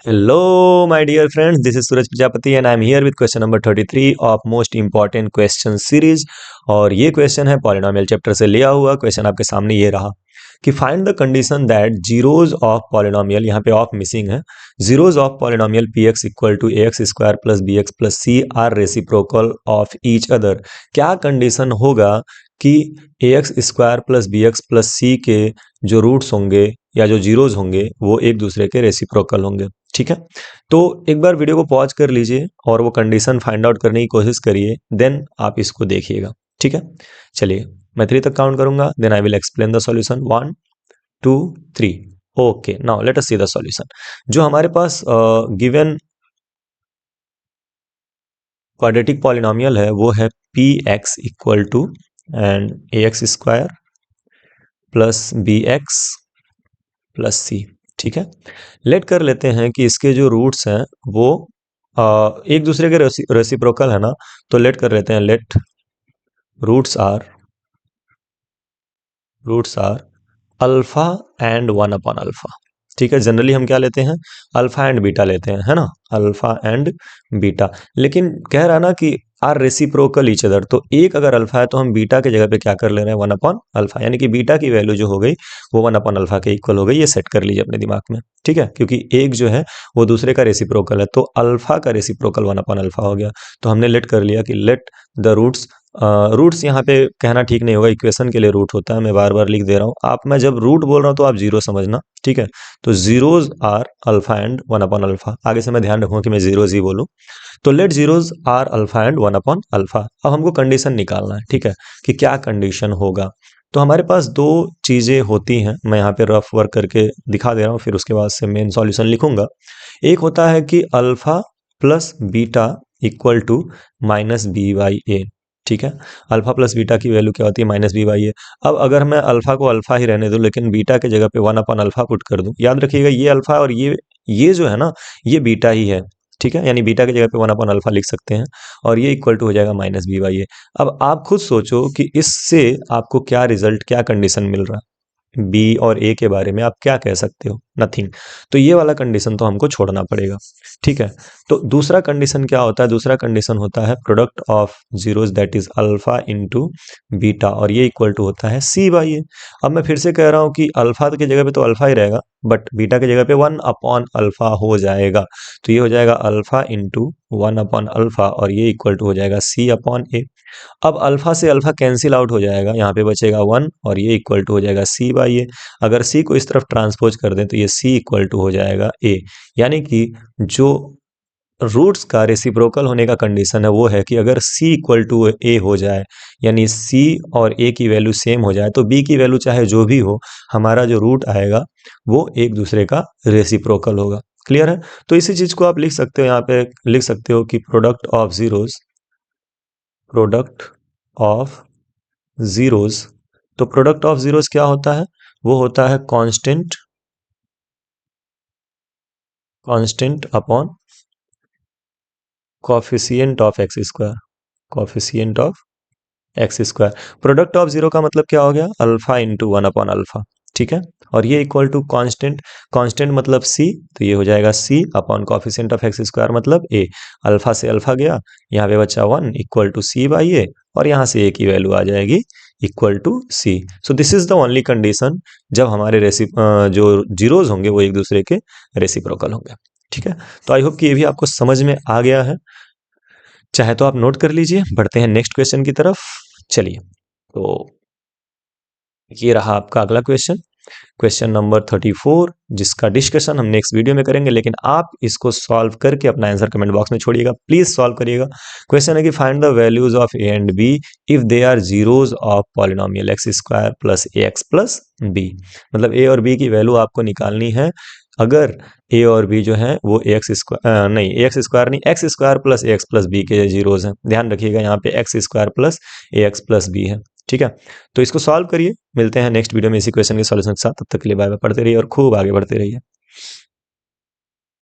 Hello, my dear friends. This is Suraj Prajapati and I am here with question number 33 of most important question series. और ये question है polynomial chapter से लिया हुआ। Question आपके सामने ये रहा कि find the condition that zeros of polynomial, यहाँ पे ऑफ मिसिंग है, zeros of polynomial P X equal to A X square plus B X plus C are reciprocal of each other. क्या कंडीशन होगा कि A X square plus B X plus C के जो roots होंगे या जो zeros होंगे वो एक दूसरे के रेसिप्रोकल होंगे। ठीक है, तो एक बार वीडियो को पॉज कर लीजिए और वो कंडीशन फाइंड आउट करने की कोशिश करिए, देन आप इसको देखिएगा। ठीक है, चलिए मैं 3 तक काउंट करूंगा, then I will explain the solution. 1 2 3। Okay, now let us see the solution. जो हमारे पास गिवन क्वाड्रेटिक पॉलिनोमियल है वो है P X equal to and A X square plus B X plus C. ठीक है, लेट कर लेते हैं कि इसके जो रूट्स हैं वो एक दूसरे के रेसिप्रोकल है ना, तो लेट कर लेते हैं, let roots are alpha and 1 upon alpha. ठीक है, जनरली हम क्या लेते हैं, अल्फा एंड बीटा लेते हैं, है ना, अल्फा एंड बीटा। लेकिन कह रहा है ना कि आर रेसिप्रोकल ईच अदर, तो एक अगर अल्फा है तो हम बीटा के जगह पे क्या कर ले रहे हैं, 1 अपॉन अल्फा, यानी कि बीटा की वैल्यू जो हो गई वो 1 अपॉन अल्फा के इक्वल हो गई। ये सेट कर लीजिए अपने दिमाग में। ठीक है, क्योंकि एक जो है वो दूसरे का रेसिप्रोकल है, तो अल्फा का रेसिप्रोकल 1 अपॉन अल्फा हो गया। तो हमने लेट कर लिया कि लेट द रूट्स, रूट्स यहाँ पे कहना ठीक नहीं होगा, इक्वेशन के लिए रूट होता है, मैं बार बार लिख दे रहा हूँ। आप, मैं जब रूट बोल रहा हूँ तो आप जीरो समझना। ठीक है, तो zeros are alpha and 1 upon alpha, आगे से मैं ध्यान रखूंगा कि मैं जीरोज ही बोलूँ। तो let zeros are alpha and 1 upon alpha. अब हमको कंडीशन निकालना है, ठीक है, कि क्या कंडीशन होगा। तो हमारे पास दो चीज़ें होती हैं, मैं यहाँ पे रफ वर्क करके दिखा दे रहा हूँ, फिर उसके बाद से मेन सॉल्यूशन लिखूंगा। एक होता है कि alpha plus beta equal to minus B by A. ठीक है, अल्फा प्लस बीटा की वैल्यू क्या होती है, माइनस बी बाई ए। अब अगर मैं अल्फा को अल्फा ही रहने दूं लेकिन बीटा के जगह पे 1 अपॉन अल्फा पुट कर दूं, याद रखिएगा ये अल्फा और ये जो है ना, ये बीटा ही है। ठीक है, यानी बीटा की जगह पे 1 अपॉन अल्फा लिख सकते हैं और ये इक्वल टू हो जाएगा माइनस बी बाई ए। अब आप खुद सोचो कि इससे आपको क्या रिजल्ट, क्या कंडीशन मिल रहा है, बी और ए के बारे में आप क्या कह सकते हो, नथिंग। तो ये वाला कंडीशन तो हमको छोड़ना पड़ेगा। ठीक है, तो दूसरा कंडीशन क्या होता है, दूसरा कंडीशन होता है product of zeros that is alpha into beta, और ये इक्वल टू होता है सी बाई ए। अब मैं फिर से कह रहा हूँ कि अल्फा की जगह पे तो अल्फा ही रहेगा, बट बीटा की जगह पे 1 अपॉन अल्फा हो जाएगा। तो ये हो जाएगा अल्फा इंटू 1 अपॉन अल्फा और ये इक्वल टू हो जाएगा सी अपॉन ए। अब अल्फा से अल्फा कैंसिल आउट हो जाएगा, यहाँ पे बचेगा 1 और ये इक्वल टू हो जाएगा सी बाई ए। अगर सी को इस तरफ ट्रांसपोज कर दें तो ये सी इक्वल टू हो जाएगा ए। यानी कि जो रूट्स का रेसिप्रोकल होने का कंडीशन है वो है कि अगर c इक्वल टू ए हो जाए, यानी c और a की वैल्यू सेम हो जाए, तो b की वैल्यू चाहे जो भी हो, हमारा जो रूट आएगा वो एक दूसरे का रेसिप्रोकल होगा। क्लियर है, तो इसी चीज को आप लिख सकते हो, यहाँ पे लिख सकते हो कि प्रोडक्ट ऑफ जीरोज। तो प्रोडक्ट ऑफ जीरोज क्या होता है, वो होता है constant upon coefficient of x square, coefficient of x square. Product of zero का मतलब क्या हो गया, अल्फा इंटू 1 अपॉन अल्फा। ठीक है, और ये इक्वल टू कांस्टेंट, कांस्टेंट मतलब c, तो ये हो जाएगा c upon coefficient of x square मतलब a। अल्फा से अल्फा गया, यहाँ पे बचा 1 equal to c by a, और यहाँ से a की वैल्यू आ जाएगी equal to c। So this is the only condition जब हमारे जो जीरोज होंगे वो एक दूसरे के रेसिप्रोकल होंगे। ठीक है, तो आई होप कि ये भी आपको समझ में आ गया है, चाहे तो आप नोट कर लीजिए। बढ़ते हैं नेक्स्ट क्वेश्चन की तरफ। चलिए, तो ये रहा आपका अगला क्वेश्चन, क्वेश्चन नंबर 34, जिसका डिस्कशन हम नेक्स्ट वीडियो में करेंगे, लेकिन आप इसको सॉल्व करके अपना आंसर कमेंट बॉक्स में छोड़िएगा, प्लीज सॉल्व करिएगा। क्वेश्चन है कि find the values of a and b if they are zeros of polynomial x square plus a x plus b. मतलब ए और बी की वैल्यू आपको निकालनी है अगर ए और बी जो है वो ए एक्स स्क्वायर नहीं, ए एक्स स्क्वायर नहीं, x square plus a x plus B के जीरोज हैं। ध्यान रखिएगा यहाँ पे x square plus a x plus B है। ठीक है, तो इसको सॉल्व करिए, मिलते हैं नेक्स्ट वीडियो में इसी क्वेश्चन के सॉल्यूशन के साथ। तब तक के लिए बाय बाय, पढ़ते रहिए और खूब आगे बढ़ते रहिए।